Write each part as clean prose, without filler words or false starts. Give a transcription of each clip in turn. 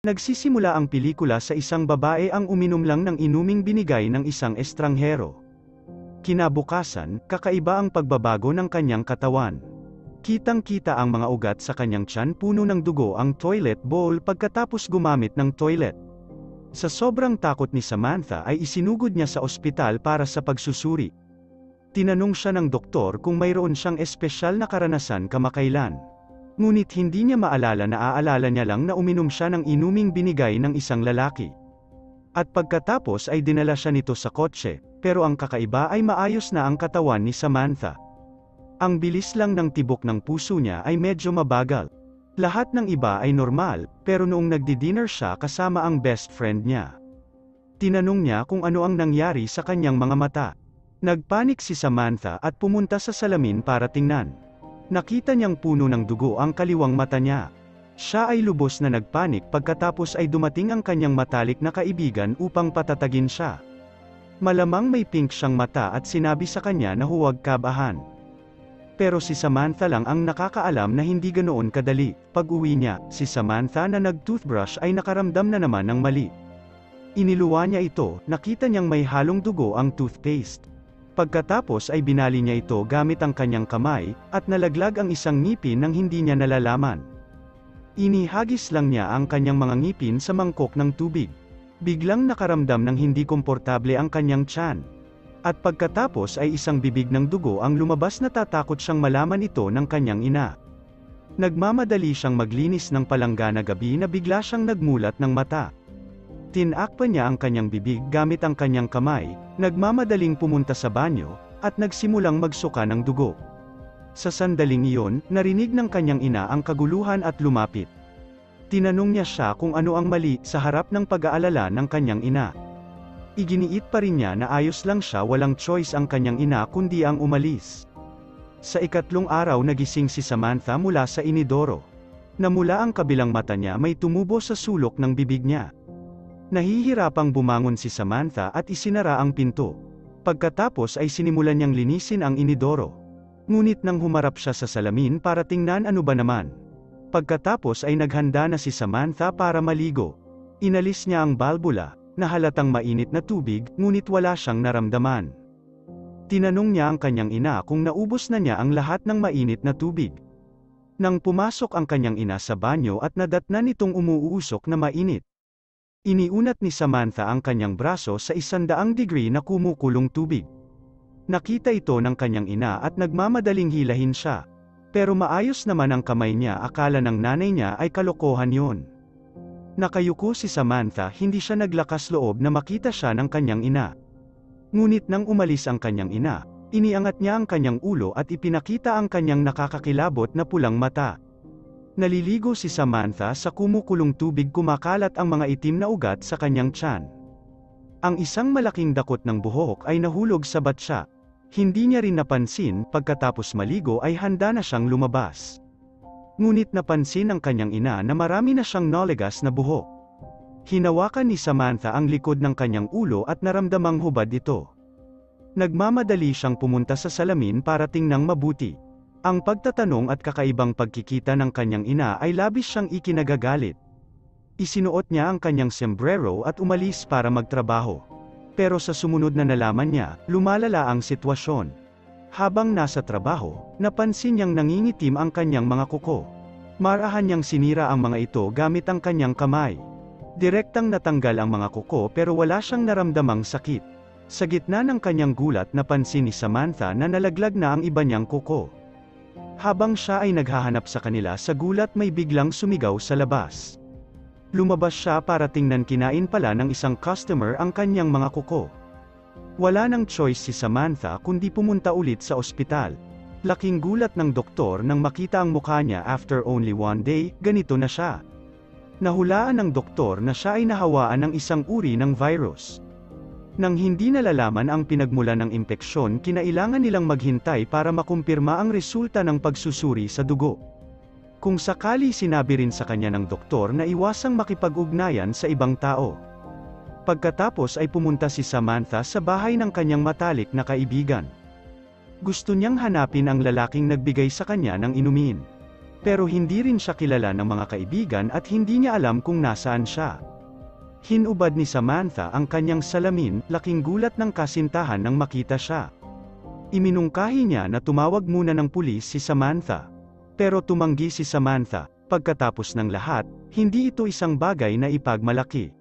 Nagsisimula ang pelikula sa isang babae ang uminom lang ng inuming binigay ng isang estranghero. Kinabukasan, kakaiba ang pagbabago ng kanyang katawan. Kitang-kita ang mga ugat sa kanyang tiyan, puno ng dugo ang toilet bowl pagkatapos gumamit ng toilet. Sa sobrang takot ni Samantha ay isinugod niya sa ospital para sa pagsusuri. Tinanong siya ng doktor kung mayroon siyang espesyal na karanasan kamakailan. Ngunit hindi niya maalala, naaalala niya lang na uminom siya ng inuming binigay ng isang lalaki. At pagkatapos ay dinala siya nito sa kotse, pero ang kakaiba ay maayos na ang katawan ni Samantha. Ang bilis lang ng tibok ng puso niya ay medyo mabagal. Lahat ng iba ay normal, pero noong nagdi-dinner siya kasama ang best friend niya, tinanong niya kung ano ang nangyari sa kanyang mga mata. Nagpanik si Samantha at pumunta sa salamin para tingnan. Nakita niyang puno ng dugo ang kaliwang mata niya. Siya ay lubos na nagpanik, pagkatapos ay dumating ang kanyang matalik na kaibigan upang patatagin siya. Malamang may pink siyang mata at sinabi sa kanya na huwag kabahan. Pero si Samantha lang ang nakakaalam na hindi ganoon kadali. Pag-uwi niya, si Samantha na nag-toothbrush ay nakaramdam na naman ng mali. Iniluwa niya ito, nakita niyang may halong dugo ang toothpaste. Pagkatapos ay binali niya ito gamit ang kanyang kamay, at nalaglag ang isang ngipin nang hindi niya nalalaman. Inihagis lang niya ang kanyang mga ngipin sa mangkok ng tubig. Biglang nakaramdam ng hindi komportable ang kanyang tiyan. At pagkatapos ay isang bibig ng dugo ang lumabas, natatakot siyang malaman ito ng kanyang ina. Nagmamadali siyang maglinis ng palanggana gabi na bigla siyang nagmulat ng mata. Tinakpan niya ang kanyang bibig gamit ang kanyang kamay, nagmamadaling pumunta sa banyo, at nagsimulang magsuka ng dugo. Sa sandaling iyon, narinig ng kanyang ina ang kaguluhan at lumapit. Tinanong niya siya kung ano ang mali, sa harap ng pag-aalala ng kanyang ina. Iginiit pa rin niya na ayos lang siya, walang choice ang kanyang ina kundi ang umalis. Sa ikatlong araw nagising si Samantha mula sa inidoro. Namula ang kabilang mata niya, may tumubo sa sulok ng bibig niya. Nahihirapang bumangon si Samantha at isinara ang pinto. Pagkatapos ay sinimulan niyang linisin ang inidoro. Ngunit nang humarap siya sa salamin para tingnan ano ba naman. Pagkatapos ay naghanda na si Samantha para maligo. Inalis niya ang balbula, na halatang mainit na tubig, ngunit wala siyang naramdaman. Tinanong niya ang kanyang ina kung naubos na niya ang lahat ng mainit na tubig. Nang pumasok ang kanyang ina sa banyo at nadatnan nitong umuusok na mainit, iniunat ni Samantha ang kanyang braso sa 100 degree na kumukulong tubig. Nakita ito ng kanyang ina at nagmamadaling hilahin siya. Pero maayos naman ang kamay niya, akala ng nanay niya ay kalokohan yon. Nakayuko si Samantha, hindi siya naglakas loob na makita siya ng kanyang ina. Ngunit nang umalis ang kanyang ina, iniangat niya ang kanyang ulo at ipinakita ang kanyang nakakakilabot na pulang mata. Naliligo si Samantha sa kumukulong tubig, kumakalat ang mga itim na ugat sa kanyang tiyan. Ang isang malaking dakot ng buhok ay nahulog sa batya. Hindi niya rin napansin, pagkatapos maligo ay handa na siyang lumabas. Ngunit napansin ng kanyang ina na marami na siyang nalegas na buhok. Hinawakan ni Samantha ang likod ng kanyang ulo at naramdamang hubad ito. Nagmamadali siyang pumunta sa salamin para tingnang mabuti. Ang pagtatanong at kakaibang pagkikita ng kanyang ina ay labis siyang ikinagagalit. Isinuot niya ang kanyang sombrero at umalis para magtrabaho. Pero sa sumunod na nalaman niya, lumalala ang sitwasyon. Habang nasa trabaho, napansin niyang nangingitim ang kanyang mga kuko. Marahan niyang sinira ang mga ito gamit ang kanyang kamay. Direktang natanggal ang mga kuko pero wala siyang naramdamang sakit. Sa gitna ng kanyang gulat, napansin ni Samantha na nalaglag na ang iba niyang kuko. Habang siya ay naghahanap sa kanila, sa gulat may biglang sumigaw sa labas. Lumabas siya para tingnan, kinain pala ng isang customer ang kanyang mga kuko. Wala nang choice si Samantha kundi pumunta ulit sa ospital. Laking gulat ng doktor nang makita ang mukha niya after only 1 day, ganito na siya. Nahulaan ng doktor na siya ay nahawaan ng isang uri ng virus. Nang hindi nalalaman ang pinagmulan ng impeksyon, kinailangan nilang maghintay para makumpirma ang resulta ng pagsusuri sa dugo. Kung sakali, sinabi rin sa kanya ng doktor na iwasang makipag-ugnayan sa ibang tao. Pagkatapos ay pumunta si Samantha sa bahay ng kanyang matalik na kaibigan. Gusto niyang hanapin ang lalaking nagbigay sa kanya ng inumin. Pero hindi rin siya kilala ng mga kaibigan at hindi niya alam kung nasaan siya. Hinubad ni Samantha ang kanyang salamin, laking gulat ng kasintahan nang makita siya. Iminungkahi niya na tumawag muna ng pulis si Samantha. Pero tumanggi si Samantha. Pagkatapos ng lahat, hindi ito isang bagay na ipagmalaki.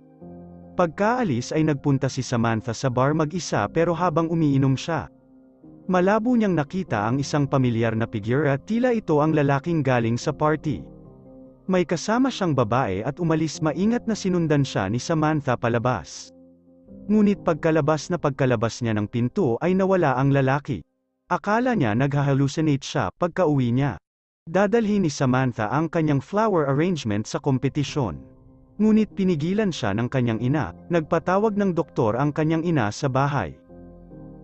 Pagkaalis ay nagpunta si Samantha sa bar mag-isa pero habang umiinom siya, malabo niyang nakita ang isang pamilyar na figure at tila ito ang lalaking galing sa party. May kasama siyang babae at umalis maingat na sinundan siya ni Samantha palabas. Ngunit pagkalabas niya ng pinto ay nawala ang lalaki. Akala niya naghahallucinate siya pagka-uwi niya. Dadalhin ni Samantha ang kanyang flower arrangement sa kompetisyon. Ngunit pinigilan siya ng kanyang ina, nagpatawag ng doktor ang kanyang ina sa bahay.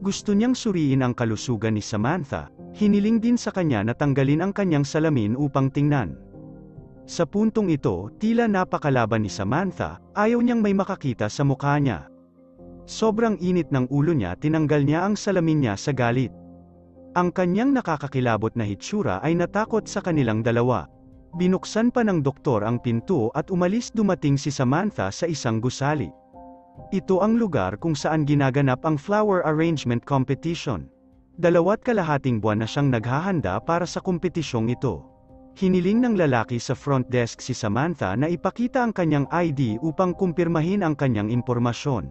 Gusto niyang suriin ang kalusugan ni Samantha, hiniling din sa kanya na tanggalin ang kanyang salamin upang tingnan. Sa puntong ito, tila napakalaban ni Samantha, ayaw niyang may makakita sa mukha niya. Sobrang init ng ulo niya, tinanggal niya ang salamin niya sa galit. Ang kanyang nakakakilabot na hitsura ay natakot sa kanilang dalawa. Binuksan pa ng doktor ang pinto at umalis. Dumating si Samantha sa isang gusali. Ito ang lugar kung saan ginaganap ang flower arrangement competition. 2.5 buwan na siyang naghahanda para sa kompetisyong ito. Hiniling ng lalaki sa front desk si Samantha na ipakita ang kanyang ID upang kumpirmahin ang kanyang impormasyon.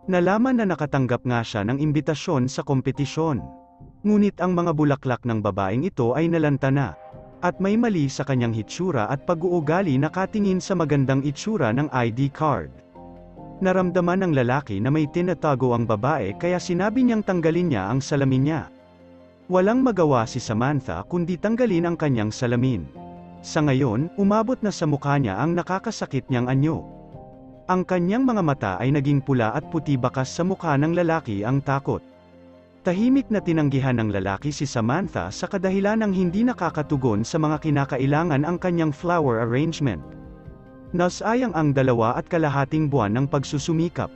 Nalaman na nakatanggap nga siya ng imbitasyon sa kompetisyon. Ngunit ang mga bulaklak ng babaeng ito ay nalanta na. At may mali sa kanyang hitsura at pag-uugali nakatingin sa magandang itsura ng ID card. Naramdaman ng lalaki na may tinatago ang babae kaya sinabi niyang tanggalin niya ang salamin niya. Walang magawa si Samantha kundi tanggalin ang kanyang salamin. Sa ngayon, umabot na sa mukha niya ang nakakasakit niyang anyo. Ang kanyang mga mata ay naging pula at puti, bakas sa mukha ng lalaki ang takot. Tahimik na tinanggihan ng lalaki si Samantha sa kadahilan ng hindi nakakatugon sa mga kinakailangan ang kanyang flower arrangement. Nasayang ang 2.5 buwan ng pagsusumikap.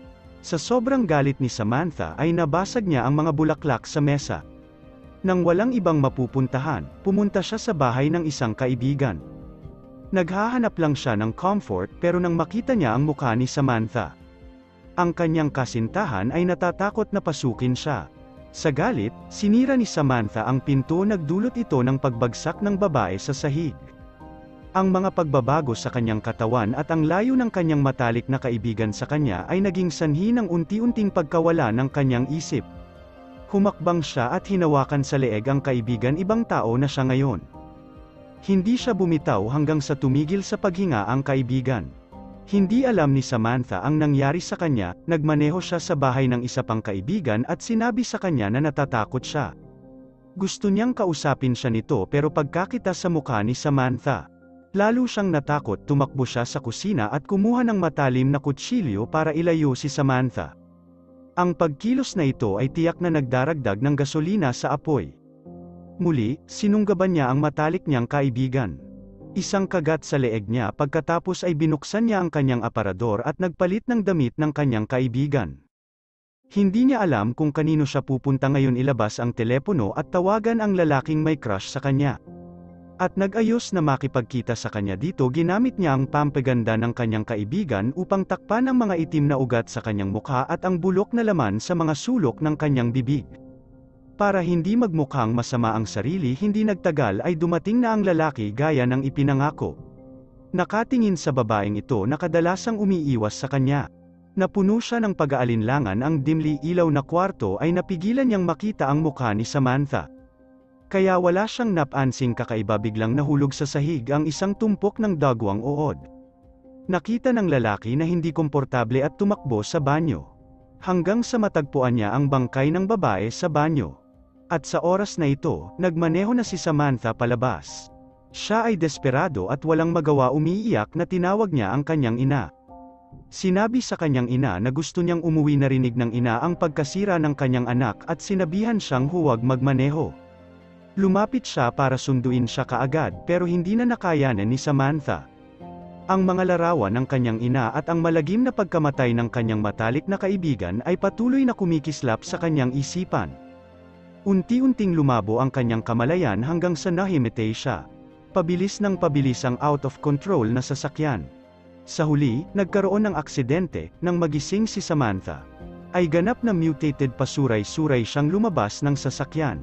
Sa sobrang galit ni Samantha ay nabasag niya ang mga bulaklak sa mesa. Nang walang ibang mapupuntahan, pumunta siya sa bahay ng isang kaibigan. Naghahanap lang siya ng comfort pero nang makita niya ang mukha ni Samantha, ang kanyang kasintahan ay natatakot na pasukin siya. Sa galit, sinira ni Samantha ang pinto, nagdulot ito ng pagbagsak ng babae sa sahig. Ang mga pagbabago sa kanyang katawan at ang layo ng kanyang matalik na kaibigan sa kanya ay naging sanhi ng unti-unting pagkawala ng kanyang isip. Humakbang siya at hinawakan sa leeg ang kaibigan, ibang tao na siya ngayon. Hindi siya bumitaw hanggang sa tumigil sa paghinga ang kaibigan. Hindi alam ni Samantha ang nangyari sa kanya, nagmaneho siya sa bahay ng isa pang kaibigan at sinabi sa kanya na natatakot siya. Gusto niyang kausapin siya nito pero pagkakita sa mukha ni Samantha, lalo siyang natakot. Tumakbo siya sa kusina at kumuha ng matalim na kutsilyo para ilayo si Samantha. Ang pagkilos na ito ay tiyak na nagdaragdag ng gasolina sa apoy. Muli, sinunggaban niya ang matalik niyang kaibigan. Isang kagat sa leeg niya, pagkatapos ay binuksan niya ang kanyang aparador at nagpalit ng damit ng kanyang kaibigan. Hindi niya alam kung kanino siya pupunta ngayon. Ilabas ang telepono at tawagan ang lalaking may crush sa kanya. At nag-ayos na makipagkita sa kanya dito. Ginamit niya ang pampaganda ng kanyang kaibigan upang takpan ang mga itim na ugat sa kanyang mukha at ang bulok na laman sa mga sulok ng kanyang bibig. Para hindi magmukhang masama ang sarili, hindi nagtagal ay dumating na ang lalaki gaya ng ipinangako. Nakatingin sa babaeng ito na kadalasang umiiwas sa kanya. Napuno siya ng pag-aalinlangan. Ang dimli ilaw na kwarto ay napigilan niyang makita ang mukha ni Samantha. Kaya wala siyang napansing kakaiba, biglang nahulog sa sahig ang isang tumpok ng dagwang uod. Nakita ng lalaki na hindi komportable at tumakbo sa banyo. Hanggang sa matagpuan niya ang bangkay ng babae sa banyo. At sa oras na ito, nagmaneho na si Samantha palabas. Siya ay desperado at walang magawa, umiiyak na tinawag niya ang kanyang ina. Sinabi sa kanyang ina na gusto niyang umuwi. Narinig ng ina ang pagkasira ng kanyang anak at sinabihan siyang huwag magmaneho. Lumapit siya para sunduin siya kaagad pero hindi na nakayanan ni Samantha. Ang mga larawan ng kanyang ina at ang malagim na pagkamatay ng kanyang matalik na kaibigan ay patuloy na kumikislap sa kanyang isipan. Unti-unting lumabo ang kanyang kamalayan hanggang sa nahimete siya. Pabilis ng pabilis ang out of control na sasakyan. Sa huli, nagkaroon ng aksidente, nang magising si Samantha. Ay ganap na mutated pasuray-suray siyang lumabas ng sasakyan.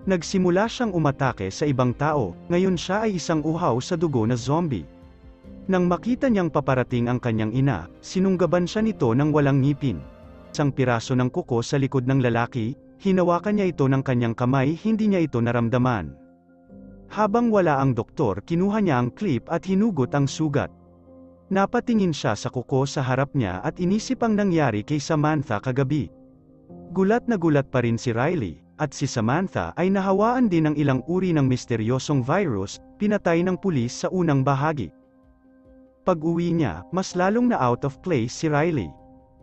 Nagsimula siyang umatake sa ibang tao, ngayon siya ay isang uhaw sa dugo na zombie. Nang makita niyang paparating ang kanyang ina, sinunggaban siya nito ng walang ngipin. Isang piraso ng kuko sa likod ng lalaki, hinawakan niya ito ng kanyang kamay, hindi niya ito naramdaman. Habang wala ang doktor, kinuha niya ang clip at hinugot ang sugat. Napatingin siya sa kuko sa harap niya at inisip ang nangyari kay Samantha kagabi. Gulat na gulat pa rin si Riley, at si Samantha ay nahawaan din ng ilang uri ng misteryosong virus, pinatay ng pulis sa unang bahagi. Pag-uwi niya, mas lalong na out of place si Riley.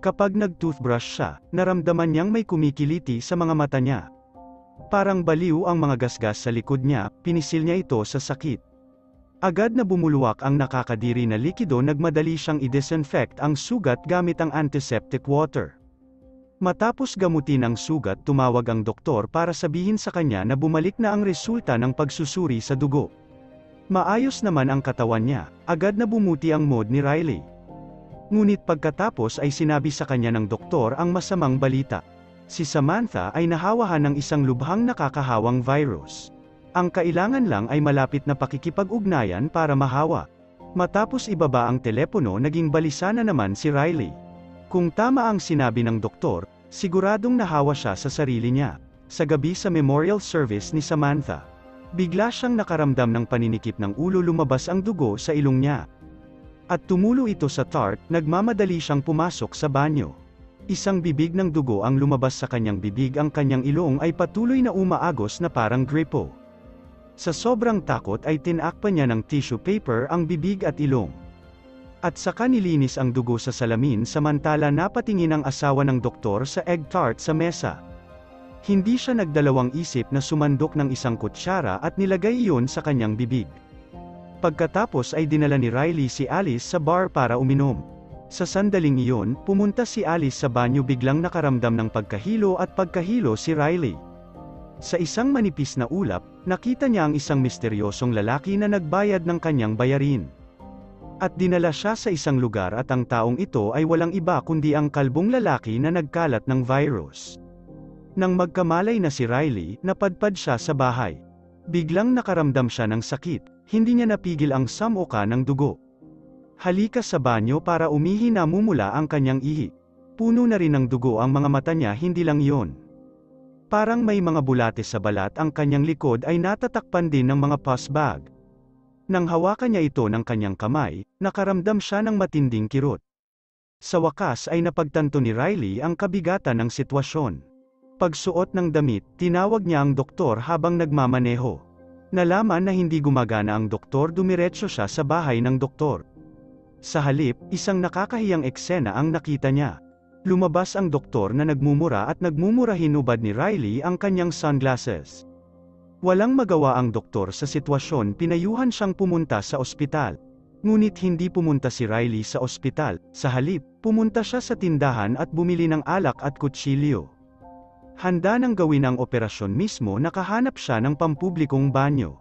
Kapag nag-toothbrush siya, naramdaman niyang may kumikiliti sa mga mata niya. Parang baliw ang mga gasgas sa likod niya, pinisil niya ito sa sakit. Agad na bumuluwak ang nakakadiri na likido, nagmadali siyang i-disinfect ang sugat gamit ang antiseptic water. Matapos gamutin ang sugat, tumawag ang doktor para sabihin sa kanya na bumalik na ang resulta ng pagsusuri sa dugo. Maayos naman ang katawan niya, agad na bumuti ang mood ni Riley. Ngunit pagkatapos ay sinabi sa kanya ng doktor ang masamang balita. Si Samantha ay nahawahan ng isang lubhang nakakahawang virus. Ang kailangan lang ay malapit na pakikipag-ugnayan para mahawa. Matapos ibaba ang telepono, naging balisa na naman si Riley. Kung tama ang sinabi ng doktor, siguradong nahawa siya sa sarili niya. Sa gabi sa memorial service ni Samantha, bigla siyang nakaramdam ng paninikip ng ulo, lumabas ang dugo sa ilong niya. At tumulo ito sa tart, nagmamadali siyang pumasok sa banyo. Isang bibig ng dugo ang lumabas sa kanyang bibig, ang kanyang ilong ay patuloy na umaagos na parang gripo. Sa sobrang takot ay tinakpan niya ng tissue paper ang bibig at ilong. At saka nilinis ang dugo sa salamin, samantala napatingin ang asawa ng doktor sa egg tart sa mesa. Hindi siya nagdalawang isip na sumandok ng isang kutsara at nilagay iyon sa kanyang bibig. Pagkatapos ay dinala ni Riley si Alice sa bar para uminom. Sa sandaling iyon, pumunta si Alice sa banyo, biglang nakaramdam ng pagkahilo at pagkahilo si Riley. Sa isang manipis na ulap, nakita niya ang isang misteryosong lalaki na nagbayad ng kanyang bayarin. At dinala siya sa isang lugar, at ang taong ito ay walang iba kundi ang kalbong lalaki na nagkalat ng virus. Nang magkamalay na si Riley, napadpad siya sa bahay. Biglang nakaramdam siya ng sakit. Hindi niya napigil ang samuka ng dugo. Halika sa banyo para umihi, namumula ang kanyang ihi. Puno na rin ng dugo ang mga mata niya, hindi lang iyon. Parang may mga bulate sa balat, ang kanyang likod ay natatakpan din ng mga pus bag. Nang hawakan niya ito ng kanyang kamay, nakaramdam siya ng matinding kirot. Sa wakas ay napagtanto ni Riley ang kabigatan ng sitwasyon. Pagsuot ng damit, tinawag niya ang doktor habang nagmamaneho. Nalaman na hindi gumagana ang doktor, dumiretso siya sa bahay ng doktor. Sa halip, isang nakakahiyang eksena ang nakita niya. Lumabas ang doktor na nagmumura, at nagmumura hinubad ni Riley ang kanyang sunglasses. Walang magawa ang doktor sa sitwasyon, pinayuhan siyang pumunta sa ospital. Ngunit hindi pumunta si Riley sa ospital, sa halip, pumunta siya sa tindahan at bumili ng alak at kutsilyo. Handa nang gawin ang operasyon mismo, nakahanap siya ng pampublikong banyo.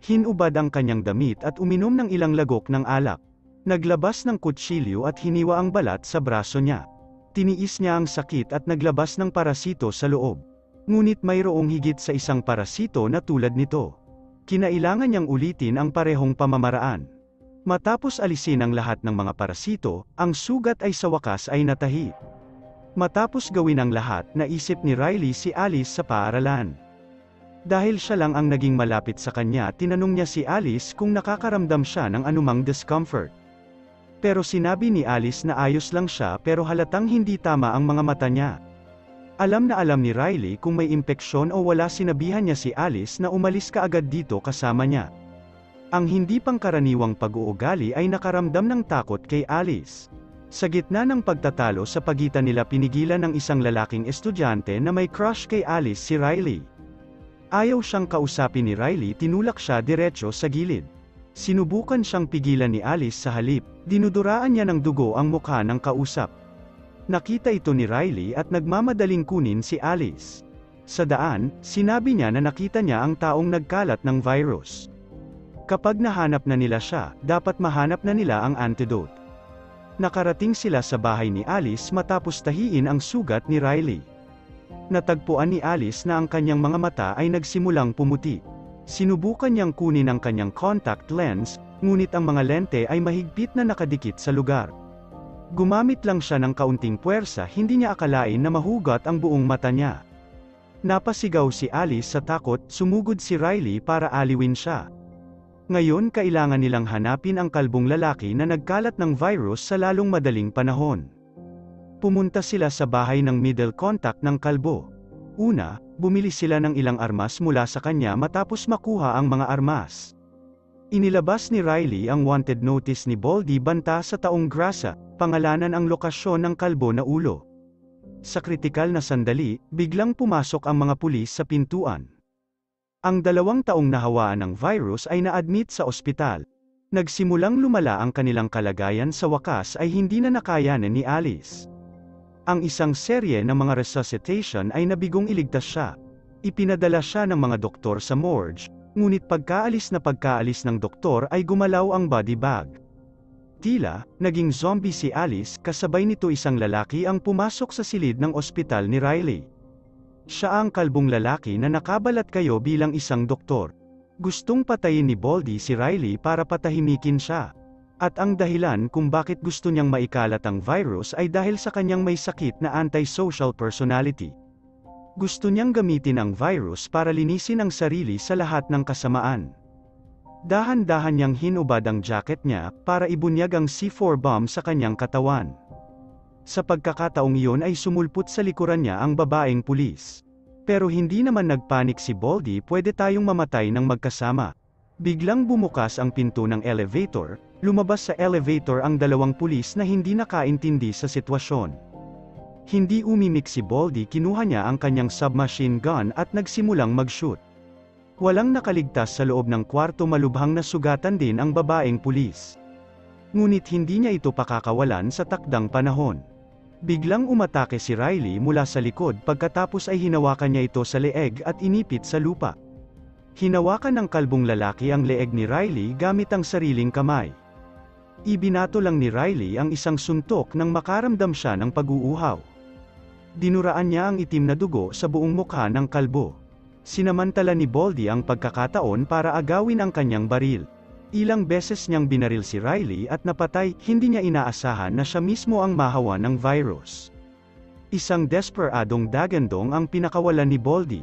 Hinubad ang kanyang damit at uminom ng ilang lagok ng alak. Naglabas ng kutsilyo at hiniwa ang balat sa braso niya. Tiniis niya ang sakit at naglabas ng parasito sa loob. Ngunit mayroong higit sa isang parasito na tulad nito. Kinailangan niyang ulitin ang parehong pamamaraan. Matapos alisin ang lahat ng mga parasito, ang sugat ay sa wakas ay natahi. Matapos gawin ang lahat, naisip ni Riley si Alice sa paaralan. Dahil siya lang ang naging malapit sa kanya, tinanong niya si Alice kung nakakaramdam siya ng anumang discomfort. Pero sinabi ni Alice na ayos lang siya, pero halatang hindi tama ang mga mata niya. Alam na alam ni Riley kung may impeksyon o wala, sinabihan niya si Alice na umalis ka agad dito kasama niya. Ang hindi pangkaraniwang pag-uugali ay nakaramdam ng takot kay Alice. Sa gitna ng pagtatalo sa pagitan nila, pinigilan ng isang lalaking estudyante na may crush kay Alice si Riley. Ayaw siyang kausapin ni Riley, tinulak siya diretso sa gilid. Sinubukan siyang pigilan ni Alice, sa halip, dinuduraan niya ng dugo ang mukha ng kausap. Nakita ito ni Riley at nagmamadaling kunin si Alice. Sa daan, sinabi niya na nakita niya ang taong nagkalat ng virus. Kapag nahanap na nila siya, dapat mahanap na nila ang antidote. Nakarating sila sa bahay ni Alice matapos tahiin ang sugat ni Riley. Natagpuan ni Alice na ang kanyang mga mata ay nagsimulang pumuti. Sinubukan niyang kunin ang kanyang contact lens, ngunit ang mga lente ay mahigpit na nakadikit sa lugar. Gumamit lang siya ng kaunting puwersa, hindi niya akalain na mahugat ang buong mata niya. Napasigaw si Alice sa takot, sumugod si Riley para aliwin siya. Ngayon kailangan nilang hanapin ang kalbong lalaki na nagkalat ng virus sa lalong madaling panahon. Pumunta sila sa bahay ng middle contact ng kalbo. Una, bumili sila ng ilang armas mula sa kanya matapos makuha ang mga armas. Inilabas ni Riley ang wanted notice ni Baldy banta sa taong grasa, pangalanan ang lokasyon ng kalbo na ulo. Sa kritikal na sandali, biglang pumasok ang mga pulis sa pintuan. Ang 2 taong nahawaan ng virus ay na-admit sa ospital. Nagsimulang lumala ang kanilang kalagayan, sa wakas ay hindi na nakayanan ni Alice. Ang isang serye ng mga resuscitation ay nabigong iligtas siya. Ipinadala siya ng mga doktor sa morgue, ngunit pagkaalis ng doktor ay gumalaw ang body bag. Tila, naging zombie si Alice, kasabay nito isang lalaki ang pumasok sa silid ng ospital ni Riley. Siya ang kalbong lalaki na nakabalat kayo bilang isang doktor. Gustong patayin ni Baldy si Riley para patahimikin siya. At ang dahilan kung bakit gusto niyang maikalat ang virus ay dahil sa kanyang may sakit na antisocial personality. Gusto niyang gamitin ang virus para linisin ang sarili sa lahat ng kasamaan. Dahan-dahan niyang hinubad ang jacket niya para ibunyag ang C4 bomb sa kanyang katawan. Sa pagkakataong iyon ay sumulpot sa likuran niya ang babaeng pulis. Pero hindi naman nagpanik si Baldy, pwede tayong mamatay ng magkasama. Biglang bumukas ang pinto ng elevator, lumabas sa elevator ang 2 pulis na hindi nakaintindi sa sitwasyon. Hindi umimik si Baldy, kinuha niya ang kanyang submachine gun at nagsimulang mag-shoot. Walang nakaligtas sa loob ng kwarto, malubhang nasugatan din ang babaeng pulis. Ngunit hindi niya ito pakakawalan sa takdang panahon. Biglang umatake si Riley mula sa likod, pagkatapos ay hinawakan niya ito sa leeg at inipit sa lupa. Hinawakan ng kalbong lalaki ang leeg ni Riley gamit ang sariling kamay. Ibinato lang ni Riley ang isang suntok nang makaramdam siya ng pag-uuhaw. Dinuraan niya ang itim na dugo sa buong mukha ng kalbo. Sinamantala ni Baldy ang pagkakataon para agawin ang kanyang baril. Ilang beses niyang binaril si Riley at napatay, hindi niya inaasahan na siya mismo ang mahawa ng virus. Isang desperadong dagandong ang pinakawalan ni Baldy.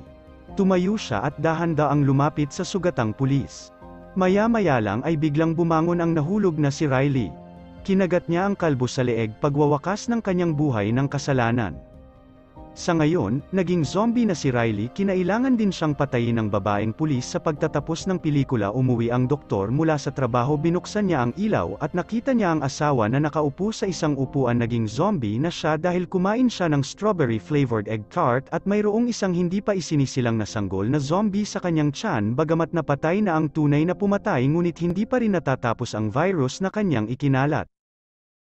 Tumayo siya at dahan-daang lumapit sa sugatang pulis. Maya-maya lang ay biglang bumangon ang nahulog na si Riley. Kinagat niya ang kalbo sa leeg, pagwawakas ng kanyang buhay ng kasalanan. Sa ngayon, naging zombie na si Riley, kinailangan din siyang patayin ng babaeng pulis. Sa pagtatapos ng pelikula, umuwi ang doktor mula sa trabaho, binuksan niya ang ilaw at nakita niya ang asawa na nakaupo sa isang upuan. Naging zombie na siya dahil kumain siya ng strawberry-flavored egg tart at mayroong isang hindi pa isinisilang na sanggol na zombie sa kanyang tiyan. Bagamat napatay na ang tunay na pumatay, ngunit hindi pa rin natatapos ang virus na kanyang ikinalat.